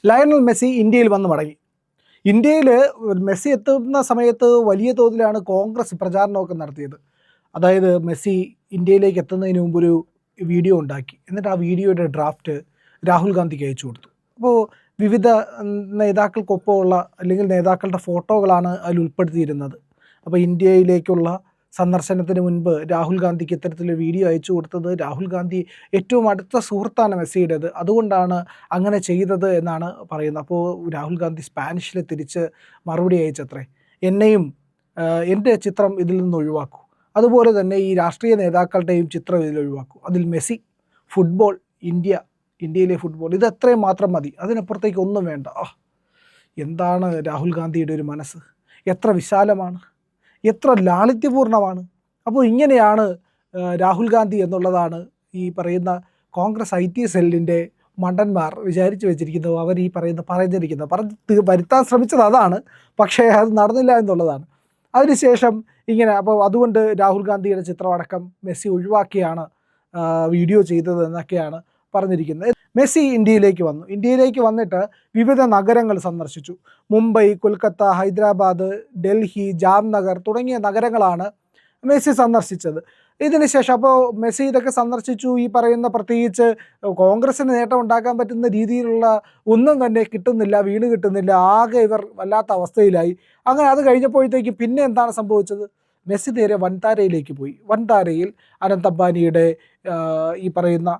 Lionel Messi ഇന്ത്യയിൽ വന്ന് മടങ്ങി. ഇന്ത്യയിൽ മെസ്സി എത്തുന്ന സമയത്ത് വലിയ തോതിലാണ് കോൺഗ്രസ് പ്രചാരണമൊക്കെ നടത്തിയത്. അതായത് മെസ്സി ഇന്ത്യയിലേക്ക് എത്തുന്നതിന് മുമ്പ് ഒരു വീഡിയോ ഉണ്ടാക്കി. എന്നിട്ട് ആ വീഡിയോയുടെ ഡ്രാഫ്റ്റ് രാഹുൽ ഗാന്ധിക്ക് അയച്ചു കൊടുത്തു. അപ്പോൾ വിവിധ നേതാക്കൾക്കൊപ്പമുള്ള അല്ലെങ്കിൽ നേതാക്കളുടെ ഫോട്ടോകളാണ് അതിൽ ഉൾപ്പെടുത്തിയിരുന്നത്. അപ്പോൾ ഇന്ത്യയിലേക്കുള്ള സന്ദർശനത്തിന് മുൻപ് രാഹുൽ ഗാന്ധിക്ക് ഇത്തരത്തിലൊരു വീഡിയോ അയച്ചു കൊടുത്തത് രാഹുൽ ഗാന്ധി ഏറ്റവും അടുത്ത സുഹൃത്താണ് മെസ്സിയുടേത്, അതുകൊണ്ടാണ് അങ്ങനെ ചെയ്തത് എന്നാണ് പറയുന്നത്. അപ്പോൾ രാഹുൽ ഗാന്ധി സ്പാനിഷിൽ തിരിച്ച് മറുപടി അയച്ചത്രേ, എന്നെയും എൻ്റെ ചിത്രം ഇതിൽ നിന്ന് ഒഴിവാക്കൂ, അതുപോലെ തന്നെ ഈ രാഷ്ട്രീയ നേതാക്കളുടെയും ചിത്രം ഇതിൽ ഒഴിവാക്കൂ, അതിൽ മെസ്സി, ഫുട്ബോൾ, ഇന്ത്യയിലെ ഫുട്ബോൾ, ഇത് അത്രയും മാത്രം മതി, അതിനപ്പുറത്തേക്ക് ഒന്നും വേണ്ട. എന്താണ് രാഹുൽ ഗാന്ധിയുടെ ഒരു മനസ്സ്, എത്ര വിശാലമാണ്, എത്ര ലാളിത്യപൂർണ്ണമാണ്. അപ്പോൾ ഇങ്ങനെയാണ് രാഹുൽ ഗാന്ധി എന്നുള്ളതാണ് ഈ പറയുന്ന കോൺഗ്രസ് IT സെല്ലിൻ്റെ മണ്ടന്മാർ വിചാരിച്ചു വെച്ചിരിക്കുന്നത്. അവർ ഈ പറഞ്ഞിരിക്കുന്നത് വരുത്താൻ ശ്രമിച്ചത് അതാണ്, പക്ഷേ അത് നടന്നില്ല എന്നുള്ളതാണ്. അതിനുശേഷം ഇങ്ങനെ അപ്പോൾ അതുകൊണ്ട് രാഹുൽ ഗാന്ധിയുടെ ചിത്രമടക്കം മെസ്സി ഒഴിവാക്കിയാണ് വീഡിയോ ചെയ്തത് എന്നൊക്കെയാണ് പറഞ്ഞിരിക്കുന്നത്. മെസ്സി ഇന്ത്യയിലേക്ക് വന്നിട്ട് വിവിധ നഗരങ്ങൾ സന്ദർശിച്ചു. മുംബൈ, കൊൽക്കത്ത, ഹൈദരാബാദ്, ഡൽഹി, ജാംനഗർ തുടങ്ങിയ നഗരങ്ങളാണ് മെസ്സി സന്ദർശിച്ചത്. ഇതിനുശേഷം അപ്പോൾ മെസ്സി ഇതൊക്കെ സന്ദർശിച്ചു. ഈ പറയുന്ന പ്രത്യേകിച്ച് കോൺഗ്രസിന് നേട്ടം ഉണ്ടാക്കാൻ പറ്റുന്ന രീതിയിലുള്ള ഒന്നും തന്നെ വീണ് കിട്ടുന്നില്ല. ആകെ ഇവർ വല്ലാത്ത അവസ്ഥയിലായി. അങ്ങനെ അത് കഴിഞ്ഞപ്പോഴത്തേക്ക് പിന്നെ എന്താണ് സംഭവിച്ചത്? മെസ്സി നേരെ വൻതാരയിലേക്ക് പോയി. വൻതാരയിൽ അനന്ത് അംബാനിയുടെ ഈ പറയുന്ന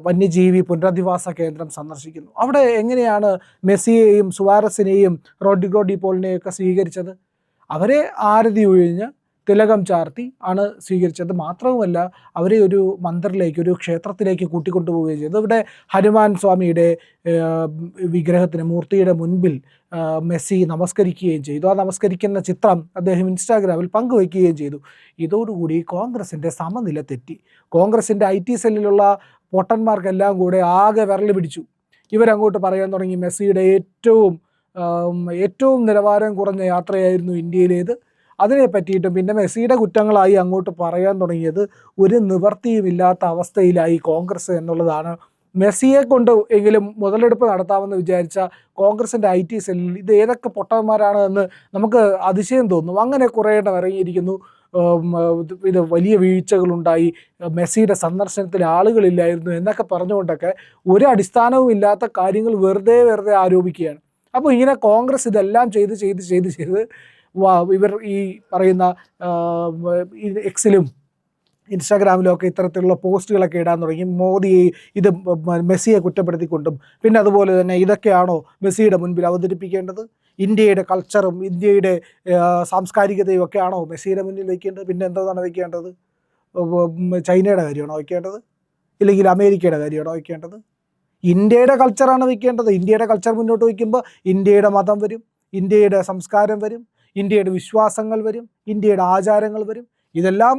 വന്യജീവി പുനരധിവാസ കേന്ദ്രം സന്ദർശിക്കുന്നു. അവിടെ എങ്ങനെയാണ് മെസ്സിയെയും സുവാരസിനെയും റോഡ്രിഗോ ഡി പോളിനെയൊക്കെ സ്വീകരിച്ചത്? അവരെ ആരതി ഒഴിഞ്ഞ് തിലകം ചാർത്തി ആണ് സ്വീകരിച്ചത്. മാത്രവുമല്ല, അവരെ ഒരു മന്ദിറിലേക്ക്, ഒരു ക്ഷേത്രത്തിലേക്ക് കൂട്ടിക്കൊണ്ടുപോവുകയും ചെയ്തു. ഇവിടെ ഹനുമാൻ സ്വാമിയുടെ വിഗ്രഹത്തിന്, മൂർത്തിയുടെ മുൻപിൽ മെസ്സി നമസ്കരിക്കുകയും ചെയ്തു. ആ നമസ്കരിക്കുന്ന ചിത്രം അദ്ദേഹം ഇൻസ്റ്റാഗ്രാമിൽ പങ്കുവയ്ക്കുകയും ചെയ്തു. ഇതോടുകൂടി കോൺഗ്രസിൻ്റെ സമനില തെറ്റി. കോൺഗ്രസിൻ്റെ IT സെല്ലിലുള്ള പൊട്ടന്മാർക്കെല്ലാം കൂടെ ആകെ വിരൽ പിടിച്ചു. ഇവരങ്ങോട്ട് പറയാൻ തുടങ്ങി, മെസ്സിയുടെ ഏറ്റവും നിലവാരം കുറഞ്ഞ യാത്രയായിരുന്നു ഇന്ത്യയിലേത്. അതിനെ പറ്റിയിട്ടും പിന്നെ മെസ്സിയുടെ കുറ്റങ്ങളായി അങ്ങോട്ട് പറയാൻ തുടങ്ങിയത്. ഒരു നിവർത്തിയുമില്ലാത്ത അവസ്ഥയിലായി കോൺഗ്രസ് എന്നുള്ളതാണ്. മെസ്സിയെ കൊണ്ട് എങ്കിലും മുതലെടുപ്പ് നടത്താമെന്ന് വിചാരിച്ച കോൺഗ്രസിൻ്റെ IT സെല്ലിൽ ഇത് ഏതൊക്കെ പൊട്ടന്മാരാണ് എന്ന് നമുക്ക് അതിശയം തോന്നും. അങ്ങനെ കുറേ എണ്ണം ഇറങ്ങിയിരിക്കുന്നു. ഇത് വലിയ വീഴ്ചകളുണ്ടായി, മെസ്സിയുടെ സന്ദർശനത്തിൽ ആളുകളില്ലായിരുന്നു എന്നൊക്കെ പറഞ്ഞുകൊണ്ടൊക്കെ ഒരു അടിസ്ഥാനവും ഇല്ലാത്ത കാര്യങ്ങൾ വെറുതെ ആരോപിക്കുകയാണ്. അപ്പോൾ ഇങ്ങനെ കോൺഗ്രസ് ഇതെല്ലാം ചെയ്ത് ഇവർ ഈ പറയുന്ന എക്സിലും ഇൻസ്റ്റാഗ്രാമിലും ഒക്കെ ഇത്തരത്തിലുള്ള പോസ്റ്റുകളൊക്കെ ഇടാൻ തുടങ്ങി. മോദിയെ ഇത് മെസ്സിയെ കുറ്റപ്പെടുത്തിക്കൊണ്ടും. പിന്നെ അതുപോലെ തന്നെ ഇതൊക്കെയാണോ മെസ്സിയുടെ മുൻപിൽ അവതരിപ്പിക്കേണ്ടത്? ഇന്ത്യയുടെ കൾച്ചറും ഇന്ത്യയുടെ സാംസ്കാരികതയും ഒക്കെയാണോ മെസ്സിയുടെ മുന്നിൽ വയ്ക്കേണ്ടത്? പിന്നെ എന്താണ് വയ്ക്കേണ്ടത്? ചൈനയുടെ കാര്യമാണോ വയ്ക്കേണ്ടത്? ഇല്ലെങ്കിൽ അമേരിക്കയുടെ കാര്യമാണോ വയ്ക്കേണ്ടത്? ഇന്ത്യയുടെ കൾച്ചറാണ് വയ്ക്കേണ്ടത്. ഇന്ത്യയുടെ കൾച്ചർ മുന്നോട്ട് വയ്ക്കുമ്പോൾ ഇന്ത്യയുടെ മതം വരും, ഇന്ത്യയുടെ സംസ്കാരം വരും, ഇന്ത്യയുടെ വിശ്വാസങ്ങൾ വരും, ഇന്ത്യയുടെ ആചാരങ്ങൾ വരും. ഇതെല്ലാം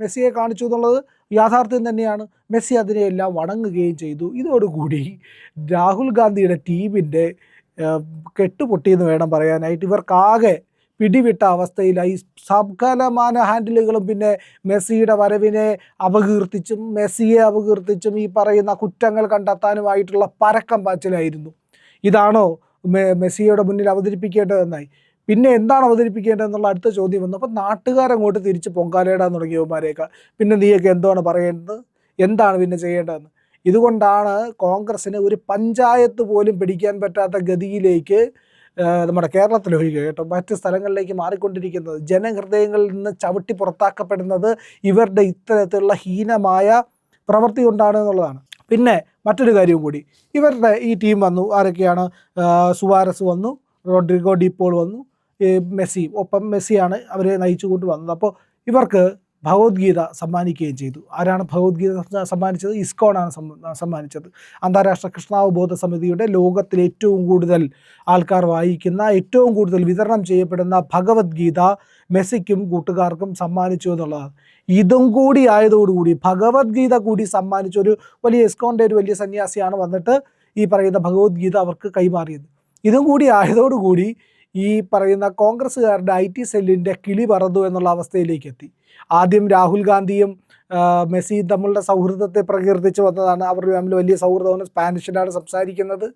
മെസ്സിയെ കാണിച്ചു എന്നുള്ളത് യാഥാർത്ഥ്യം തന്നെയാണ്. മെസ്സി അതിനെയെല്ലാം വണങ്ങുകയും ചെയ്തു. ഇതോടുകൂടി രാഹുൽ ഗാന്ധിയുടെ ടീമിൻ്റെ കെട്ടുപൊട്ടിയെന്ന് വേണം പറയാനായിട്ട്. ഇവർക്കാകെ പിടിവിട്ട അവസ്ഥയിലായി. സകലമാന ഹാൻഡിലുകളും പിന്നെ മെസ്സിയുടെ വരവിനെ അപകീർത്തിച്ചും മെസ്സിയെ അപകീർത്തിച്ചും ഈ പറയുന്ന കുറ്റങ്ങൾ കണ്ടെത്താനുമായിട്ടുള്ള പരക്കം പാച്ചിലായിരുന്നു. ഇതാണോ മെസ്സിയുടെ മുന്നിൽ അവതരിപ്പിക്കേണ്ടതെന്നായി. പിന്നെ എന്താണ് അവതരിപ്പിക്കേണ്ടതെന്നുള്ള അടുത്ത ചോദ്യം വന്നു. അപ്പോൾ നാട്ടുകാരങ്ങോട്ട് തിരിച്ച് പൊങ്കാലയിടാൻ തുടങ്ങിയവന്മാരേക്കാൾ പിന്നെ നീയൊക്കെ എന്താണ് പറയേണ്ടത്, എന്താണ് പിന്നെ ചെയ്യേണ്ടതെന്ന്. ഇതുകൊണ്ടാണ് കോൺഗ്രസ്സിന് ഒരു പഞ്ചായത്ത് പോലും പിടിക്കാൻ പറ്റാത്ത ഗതിയിലേക്ക് നമ്മുടെ കേരളത്തിലൊഴികെ മറ്റ് സ്ഥലങ്ങളിലേക്ക് മാറിക്കൊണ്ടിരിക്കുന്നത്. ജനഹൃദയങ്ങളിൽ നിന്ന് ചവിട്ടി പുറത്താക്കപ്പെടുന്നത് ഇവരുടെ ഇത്തരത്തിലുള്ള ഹീനമായ പ്രവൃത്തി കൊണ്ടാണ് എന്നുള്ളതാണ്. പിന്നെ മറ്റൊരു കാര്യം കൂടി, ഇവരുടെ ഈ ടീം വന്നു. ആരൊക്കെയാണ്? സുവാരസ് വന്നു, റോഡ്രിഗോ ഡി പോൾ വന്നു, മെസ്സിയാണ് അവരെ നയിച്ചു കൊണ്ട് വന്നത്. അപ്പോൾ ഇവർക്ക് ഭഗവത്ഗീത സമ്മാനിക്കുകയും ചെയ്തു. ആരാണ് ഭഗവത്ഗീത സമ്മാനിച്ചത്? ഇസ്കോണാണ് സമ്മാനിച്ചത്. അന്താരാഷ്ട്ര കൃഷ്ണാവബോധ സമിതിയുടെ ലോകത്തിൽ ഏറ്റവും കൂടുതൽ ആൾക്കാർ വായിക്കുന്ന, ഏറ്റവും കൂടുതൽ വിതരണം ചെയ്യപ്പെടുന്ന ഭഗവത്ഗീത മെസ്സിക്കും കൂട്ടുകാർക്കും സമ്മാനിച്ചു എന്നുള്ളതാണ്. ഇതും കൂടി ആയതോടുകൂടി ഭഗവത്ഗീത കൂടി സമ്മാനിച്ചൊരു വലിയ ഇസ്കോണിൻ്റെ ഒരു വലിയ സന്യാസിയാണ് വന്നിട്ട് ഈ പറയുന്ന ഭഗവത്ഗീത അവർക്ക് കൈമാറിയത്. ഇതും കൂടി ആയതോടുകൂടി ഈ പറയുന്ന കോൺഗ്രസ്സുകാരുടെ IT സെല്ലിൻ്റെ കിളി പറന്നു എന്നുള്ള അവസ്ഥയിലേക്ക് എത്തി. ആദ്യം രാഹുൽ ഗാന്ധിയും മെസ്സിയും തമ്മിലുള്ള സൗഹൃദത്തെ പ്രകീർത്തിച്ച് വന്നതാണ്. അവർ തമ്മിൽ വലിയ സൗഹൃദമാണ്, സ്പാനിഷിലാണ് സംസാരിക്കുന്നത്,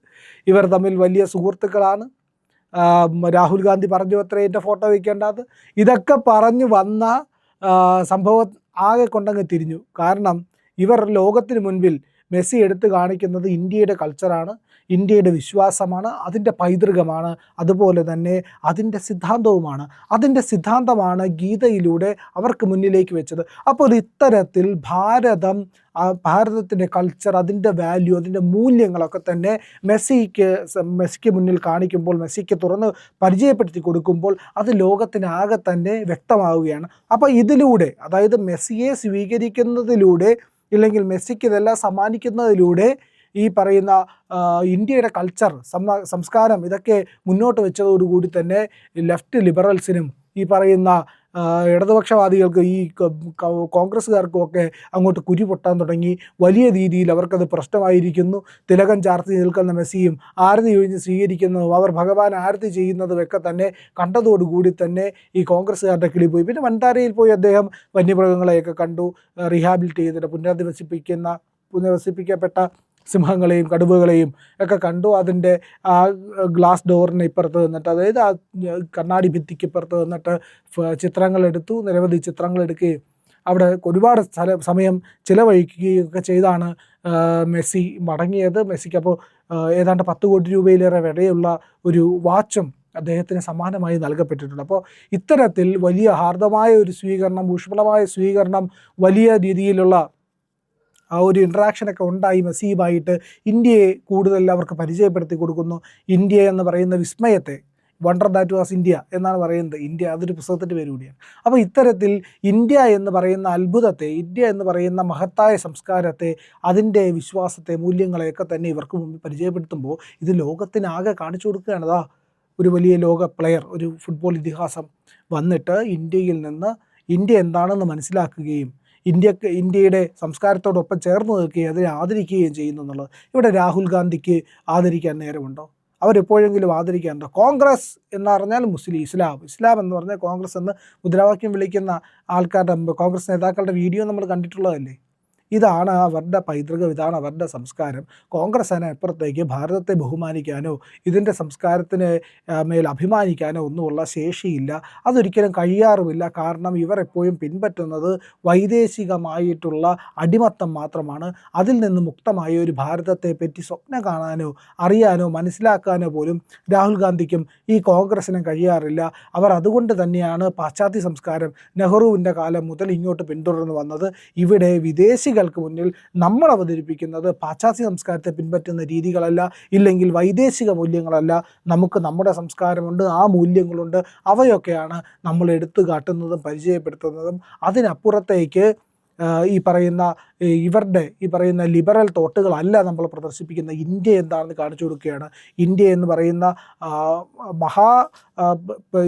ഇവർ തമ്മിൽ വലിയ സുഹൃത്തുക്കളാണ്. രാഹുൽ ഗാന്ധി പറഞ്ഞു അത്രേ എൻ്റെ ഫോട്ടോ വയ്ക്കേണ്ടത്. ഇതൊക്കെ പറഞ്ഞു വന്ന സംഭവം ആകെ കൊണ്ടങ്ങ് തിരിഞ്ഞു. കാരണം ഇവർ ലോകത്തിന് മുൻപിൽ മെസ്സി എടുത്തു കാണിക്കുന്നത് ഇന്ത്യയുടെ കൾച്ചറാണ്, ഇന്ത്യയുടെ വിശ്വാസമാണ്, അതിൻ്റെ പൈതൃകമാണ്, അതുപോലെ തന്നെ അതിൻ്റെ സിദ്ധാന്തവുമാണ്. അതിൻ്റെ സിദ്ധാന്തമാണ് ഗീതയിലൂടെ അവർക്ക് മുന്നിലേക്ക് വെച്ചത്. അപ്പോൾ ഇത്തരത്തിൽ ഭാരതത്തിൻ്റെ കൾച്ചർ, അതിൻ്റെ വാല്യൂ, അതിൻ്റെ മൂല്യങ്ങളൊക്കെ തന്നെ മെസ്സിക്ക് മുന്നിൽ കാണിക്കുമ്പോൾ, മെസ്സിക്ക് തുറന്ന് പരിചയപ്പെടുത്തി കൊടുക്കുമ്പോൾ അത് ലോകത്തിനാകെ തന്നെ വ്യക്തമാവുകയാണ്. അപ്പോൾ ഇതിലൂടെ, അതായത് മെസ്സിയെ സ്വീകരിക്കുന്നതിലൂടെ, ഇല്ലെങ്കിൽ മെസ്സിക്ക് ഇതെല്ലാം സമ്മാനിക്കുന്നതിലൂടെ ഈ പറയുന്ന ഇന്ത്യയുടെ കൾച്ചർ, സംസ്കാരം ഇതൊക്കെ മുന്നോട്ട് വെച്ചതോടുകൂടി തന്നെ ലെഫ്റ്റ് ലിബറൽസിനും ഈ പറയുന്ന ഇടതുപക്ഷവാദികൾക്ക്, ഈ കോൺഗ്രസ്സുകാർക്കും ഒക്കെ അങ്ങോട്ട് കുരി പൊട്ടാൻ തുടങ്ങി. വലിയ രീതിയിൽ അവർക്കത് പ്രശ്നമായിരിക്കുന്നു. തിലകം ചാർത്തി നിൽക്കുന്ന മെസ്സിയും ആരതി ഒഴിഞ്ഞ് സ്വീകരിക്കുന്നതും അവർ ഭഗവാൻ ആരതി ചെയ്യുന്നതും ഒക്കെ തന്നെ കണ്ടതോടുകൂടി തന്നെ ഈ കോൺഗ്രസ്സുകാരുടെ കിളി പോയി. പിന്നെ വൻതാരയിൽ പോയി അദ്ദേഹം വന്യമൃഗങ്ങളെയൊക്കെ കണ്ടു, റീഹാബിലിറ്റ് ചെയ്തിട്ട് പുനരധിവസിപ്പിക്കപ്പെട്ട സിംഹങ്ങളെയും കടുവകളെയും ഒക്കെ കണ്ടു. അതിൻ്റെ ആ ഗ്ലാസ് ഡോറിന് ഇപ്പുറത്ത് നിന്നിട്ട്, അതായത് ആ കണ്ണാടി ഭിത്തിക്ക് ഇപ്പുറത്ത് നിന്നിട്ട് ചിത്രങ്ങളെടുത്തു, നിരവധി ചിത്രങ്ങളെടുക്കുകയും അവിടെ ഒരുപാട് സമയം ചിലവഴിക്കുകയും ഒക്കെ ചെയ്താണ് മെസ്സി മടങ്ങിയത്. മെസ്സിക്ക് അപ്പോൾ ഏതാണ്ട് 10 കോടി രൂപയിലേറെ വിലയുള്ള ഒരു വാച്ചും അദ്ദേഹത്തിന് സമ്മാനമായി നൽകപ്പെട്ടിട്ടുണ്ട്. അപ്പോൾ ഇത്തരത്തിൽ വലിയ ഹാർദമായ ഒരു സ്വീകരണം, ഊഷ്മളമായ സ്വീകരണം, വലിയ രീതിയിലുള്ള ആ ഒരു ഇൻട്രാക്ഷനൊക്കെ ഉണ്ടായി മെസ്സിയുമായിട്ട്. ഇന്ത്യയെ കൂടുതൽ അവർക്ക് പരിചയപ്പെടുത്തി കൊടുക്കുന്നു. ഇന്ത്യ എന്ന് പറയുന്ന വിസ്മയത്തെ, വണ്ടർ ദാറ്റ് വാസ് ഇന്ത്യ എന്നാണ് പറയുന്നത്. ഇന്ത്യ അതൊരു പുസ്തകത്തിൻ്റെ പേര് കൂടിയാണ്. അപ്പോൾ ഇത്തരത്തിൽ ഇന്ത്യ എന്ന് പറയുന്ന അത്ഭുതത്തെ, ഇന്ത്യ എന്ന് പറയുന്ന മഹത്തായ സംസ്കാരത്തെ, അതിൻ്റെ വിശ്വാസത്തെ, മൂല്യങ്ങളെയൊക്കെ തന്നെ ഇവർക്ക് മുമ്പിൽ പരിചയപ്പെടുത്തുമ്പോൾ ഇത് ലോകത്തിനാകെ കാണിച്ചു കൊടുക്കുകയാണ്. ഒരു വലിയ ലോക പ്ലെയർ, ഒരു ഫുട്ബോൾ ഇതിഹാസം വന്നിട്ട് ഇന്ത്യയിൽ നിന്ന് ഇന്ത്യ എന്താണെന്ന് മനസ്സിലാക്കുകയും ഇന്ത്യയുടെ സംസ്കാരത്തോടൊപ്പം ചേർന്ന് നിൽക്കുകയും അതിനെ ആദരിക്കുകയും ചെയ്യുന്നു എന്നുള്ളത്. ഇവിടെ രാഹുൽ ഗാന്ധിക്ക് ആദരിക്കാൻ നേരമുണ്ടോ? അവരെപ്പോഴെങ്കിലും ആദരിക്കാനുണ്ടോ? കോൺഗ്രസ് എന്ന് പറഞ്ഞാൽ ഇസ്ലാം എന്ന് പറഞ്ഞാൽ കോൺഗ്രസ് എന്ന് മുദ്രാവാക്യം വിളിക്കുന്ന ആൾക്കാരുടെ, കോൺഗ്രസ് നേതാക്കളുടെ വീഡിയോ നമ്മൾ കണ്ടിട്ടുള്ളതല്ലേ. ഇതാണ് അവരുടെ പൈതൃകം, ഇതാണ് അവരുടെ സംസ്കാരം. കോൺഗ്രസ് അതിനപ്പുറത്തേക്ക് ഭാരതത്തെ ബഹുമാനിക്കാനോ ഇതിൻ്റെ സംസ്കാരത്തിന് മേൽ അഭിമാനിക്കാനോ ഒന്നുമുള്ള ശേഷിയില്ല, അതൊരിക്കലും കഴിയാറുമില്ല. കാരണം ഇവർ എപ്പോഴും പിൻപറ്റുന്നത് വൈദേശികമായിട്ടുള്ള അടിമത്തം മാത്രമാണ്. അതിൽ നിന്ന് മുക്തമായ ഒരു ഭാരതത്തെ പറ്റി സ്വപ്നം കാണാനോ അറിയാനോ മനസ്സിലാക്കാനോ പോലും രാഹുൽ ഗാന്ധിക്കും ഈ കോൺഗ്രസ്സിനും കഴിയാറില്ല. അവർ അതുകൊണ്ട് തന്നെയാണ് പാശ്ചാത്യ സംസ്കാരം നെഹ്റുവിൻ്റെ കാലം മുതൽ ഇങ്ങോട്ട് പിന്തുടർന്ന് വന്നത്. ഇവിടെ വിദേശികൾക്ക് മുന്നിൽ നമ്മൾ അവതരിപ്പിക്കുന്നത് പാശ്ചാത്യ സംസ്കാരത്തെ പിൻപറ്റുന്ന രീതികളല്ല, ഇല്ലെങ്കിൽ വൈദേശിക മൂല്യങ്ങളല്ല. നമുക്ക് നമ്മുടെ സംസ്കാരമുണ്ട്, ആ മൂല്യങ്ങളുണ്ട്. അവയൊക്കെയാണ് നമ്മൾ എടുത്തു കാട്ടുന്നതും പരിചയപ്പെടുത്തുന്നതും. അതിനപ്പുറത്തേക്ക് ഇവരുടെ ലിബറൽ തോട്ടുകളല്ല നമ്മൾ പ്രദർശിപ്പിക്കുന്ന. ഇന്ത്യ എന്താണെന്ന് കാണിച്ചു കൊടുക്കുകയാണ്. ഇന്ത്യ എന്ന് പറയുന്ന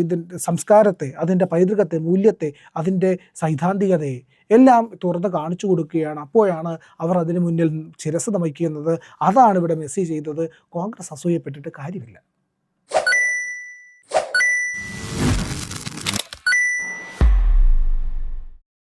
ഇതിൻ്റെ സംസ്കാരത്തെ, അതിൻ്റെ പൈതൃകത്തെ, മൂല്യത്തെ, അതിൻ്റെ സൈദ്ധാന്തികതയെ എല്ലാം തുറന്ന് കാണിച്ചു കൊടുക്കുകയാണ്. അപ്പോഴാണ് അവർ അതിന് മുന്നിൽ ശിരസ്സ് നമിക്കുന്നത്. അതാണ് ഇവിടെ മെസ്സി ചെയ്തത്. കോൺഗ്രസ് അസൂയപ്പെട്ടിട്ട് കാര്യമില്ല.